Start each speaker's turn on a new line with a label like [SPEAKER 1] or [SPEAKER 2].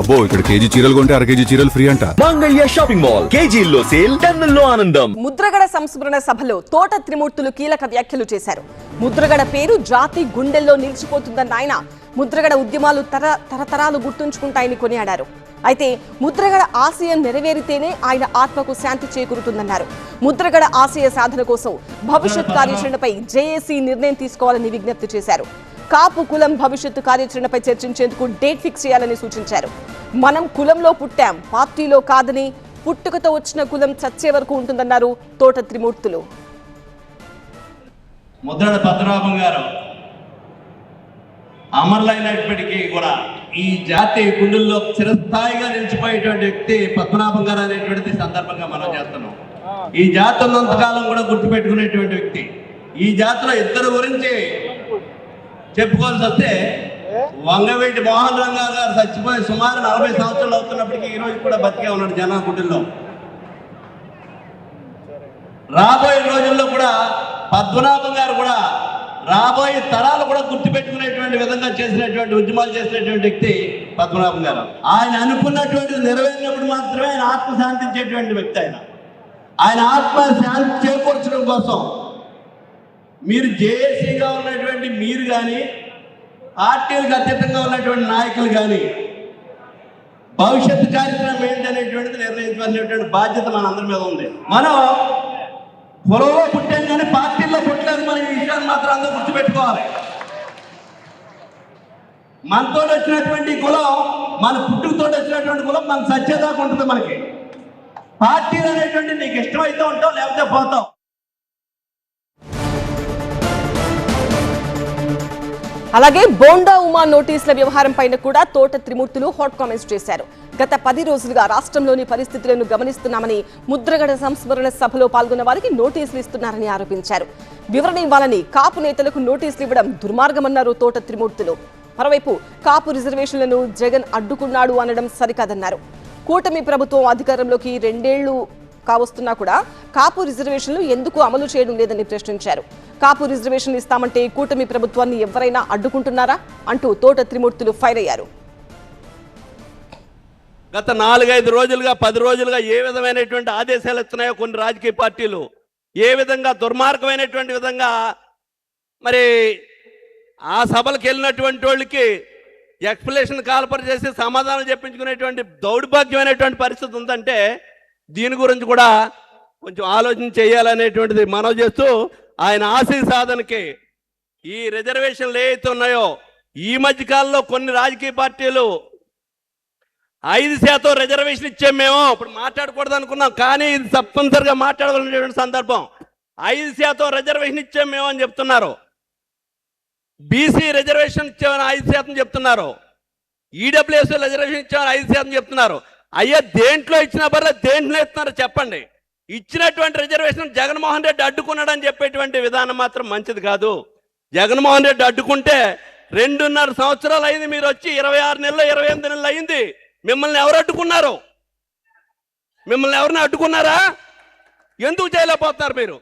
[SPEAKER 1] అబ్బో ఇక్కడ కేజీ చీరలు కొంటే అర కేజీ చీరలు ఫ్రీ అంట.
[SPEAKER 2] మంగళ్య షాపింగ్ మాల్ కేజీల్లో సేల్, టన్నుల్లో ఆనందం.
[SPEAKER 3] ముద్రగడ సంస్మరణ సభలో తోట త్రిమూర్తులు కీలక వ్యాఖ్యలు చేశారు. ముద్రగడ పేరు జాతి గుండెల్లో నిలిచిపోతుందన్న ఆయన ముద్రగడ ఉద్యమాలు తరతరాలు గుర్తుంచుకుంటాయని కొనియాడారు. అయితే ముద్రగడ ఆశయం నెరవేరితేనే ఆయన ఆత్మకు శాంతి చేకూరుతుందన్నారు. ముద్రగడ ఆశయ సాధన కోసం భవిష్యత్ కార్యాచరణపై జేఏసీ నిర్ణయం తీసుకోవాలని విజ్ఞప్తి చేశారు. కాపు కులం భవిష్యత్తు కార్యాచరణపై చర్చించేందుకు డేట్ ఫిక్స్ చేయాలని సూచించారు. మనం కులంలో పుట్టాం, పార్టీలో కాదని, పుట్టుకతో వచ్చిన కులం చచ్చే వరకు ఉంటుందన్నారు తోట త్రిమూర్తులు.
[SPEAKER 4] ముద్రగడ పద్మనాభం గారు అమరులైనప్పటికీ కూడా ఈ జాతి గుండెల్లో చిరస్థాయిగా నిలిచిపోయేటువంటి వ్యక్తి పద్మనాభం గారు అనేటువంటిది సందర్భంగా మనం చేస్తున్నాం. ఈ జాతి ఉన్నంతకాలం కూడా గుర్తుపెట్టుకునేటువంటి వ్యక్తి. ఈ జాతిలో ఇద్దరు గురించి చెప్పుకోవాల్సి వస్తే వంగవీటి మోహన్ రంగా గారు చచ్చిపోయి సుమారు 40 సంవత్సరాలు అవుతున్నప్పటికీ ఈ రోజు కూడా బతికే ఉన్నాడు జనం గుండెల్లో. రాబోయే రోజుల్లో కూడా పద్మనాభం గారు కూడా రాబోయే తరాలు కూడా గుర్తుపెట్టుకునేటువంటి విధంగా చేసినటువంటి ఉద్యమాలు చేసినటువంటి వ్యక్తి పద్మనాభం గారు. ఆయన అనుకున్నటువంటిది నెరవేరినప్పుడు మాత్రమే ఆయన ఆత్మ శాంతించేటువంటి వ్యక్తి. ఆయన ఆత్మ శాంతి చేకూర్చడం కోసం మీరు జేఏసీగా ఉన్నటువంటి మీరు కానీ, పార్టీలకు అతీతంగా ఉన్నటువంటి నాయకులు కానీ భవిష్యత్తు కార్యక్రమం ఏంటనేటువంటిది నిర్ణయించాల్సినటువంటి బాధ్యత మన అందరి మీద ఉంది. మనం పొలంలో పుట్టాం కానీ పార్టీల్లో పుట్టలేదు. మనం ఈ విషయాన్ని మాత్రం అందరూ గుర్తుపెట్టుకోవాలి. మనతో వచ్చినటువంటి కులం, మన పుట్టుకతో వచ్చినటువంటి కులం మన సత్యదాకా ఉంటుంది. మనకి పార్టీలు అనేటువంటి నీకు ఇష్టమైతే ఉంటావు, లేకపోతే పోతావు.
[SPEAKER 3] అలాగే బోండా ఉమా నోటీసుల వ్యవహారం పైన కూడా తోట త్రిమూర్తులు హాట్ కామెంట్స్ చేశారు. గత 10 రోజులుగా రాష్ట్రంలోని పరిస్థితులను గమనిస్తున్నామని, ముద్రగడ సంస్మరణ సభలో పాల్గొన్న వారికి నోటీసులు ఇస్తున్నారని ఆరోపించారు. వివరణ ఇవ్వాలని కాపు నేతలకు నోటీసులు ఇవ్వడం దుర్మార్గమన్నారు తోట త్రిమూర్తులు. మరోవైపు కాపు రిజర్వేషన్లను జగన్ అడ్డుకున్నాడు అనడం సరికాదన్నారు. కూటమి ప్రభుత్వం అధికారంలోకి 2 ఏళ్లు కావస్తున్నా కూడా కాపు రిజర్వేషన్లు ఎందుకు అమలు చేయడం లేదని ప్రశ్నించారు. కాపు రిజర్వేషన్లు ఇస్తామంటే కూటమి ప్రభుత్వాన్ని ఎవరైనా అడ్డుకుంటున్నారా అంటూ తోట త్రిమూర్తులు ఫైర్ అయ్యారు.
[SPEAKER 4] గత 4-5 రోజులుగా 10 రోజులుగా ఏ విధమైనటువంటి ఆదేశాలు ఇస్తున్నాయో కొన్ని రాజకీయ పార్టీలు, ఏ విధంగా దుర్మార్గమైనటువంటి విధంగా మరి ఆ సభలకు వెళ్ళినటువంటి వాళ్ళకి ఎక్స్ప్లెనేషన్ కాల్పర్ చేసి సమాధానం చెప్పించుకునేటువంటి దౌర్భాగ్యమైనటువంటి పరిస్థితి ఉందంటే దీని గురించి కూడా కొంచెం ఆలోచన చేయాలనేటువంటిది మనవి చేస్తూ, ఆయన ఆశయ సాధనకి ఈ రిజర్వేషన్లు ఏవైతే ఉన్నాయో ఈ మధ్య కాలంలో కొన్ని రాజకీయ పార్టీలు 5% రిజర్వేషన్ ఇచ్చాం మేము, ఇప్పుడు మాట్లాడకూడదు అనుకున్నాం కానీ ఇది తప్పనిసరిగా మాట్లాడాలనేటువంటి సందర్భం. 5% రిజర్వేషన్ ఇచ్చాం మేము అని చెప్తున్నారు. బీసీ రిజర్వేషన్ ఇచ్చామని 5% చెప్తున్నారు. ఈడబ్ల్యూఎస్ రిజర్వేషన్ ఇచ్చామని 5% చెప్తున్నారు. అయ్యా దేంట్లో ఇచ్చినా పర్లే, దేంట్లో ఇస్తున్నారు చెప్పండి. ఇచ్చినటువంటి రిజర్వేషన్ జగన్మోహన్ రెడ్డి అడ్డుకున్నాడని చెప్పేటువంటి విధానం మాత్రం మంచిది కాదు. జగన్మోహన్ రెడ్డి అడ్డుకుంటే 2.5 సంవత్సరాలు అయింది, మీరు వచ్చి 26 నెలలు 28 నెలలు అయింది. మిమ్మల్ని ఎవరు అడ్డుకున్నారు? మిమ్మల్ని ఎవరిని అడ్డుకున్నారా? ఎందుకు చేయలేకపోతున్నారు మీరు?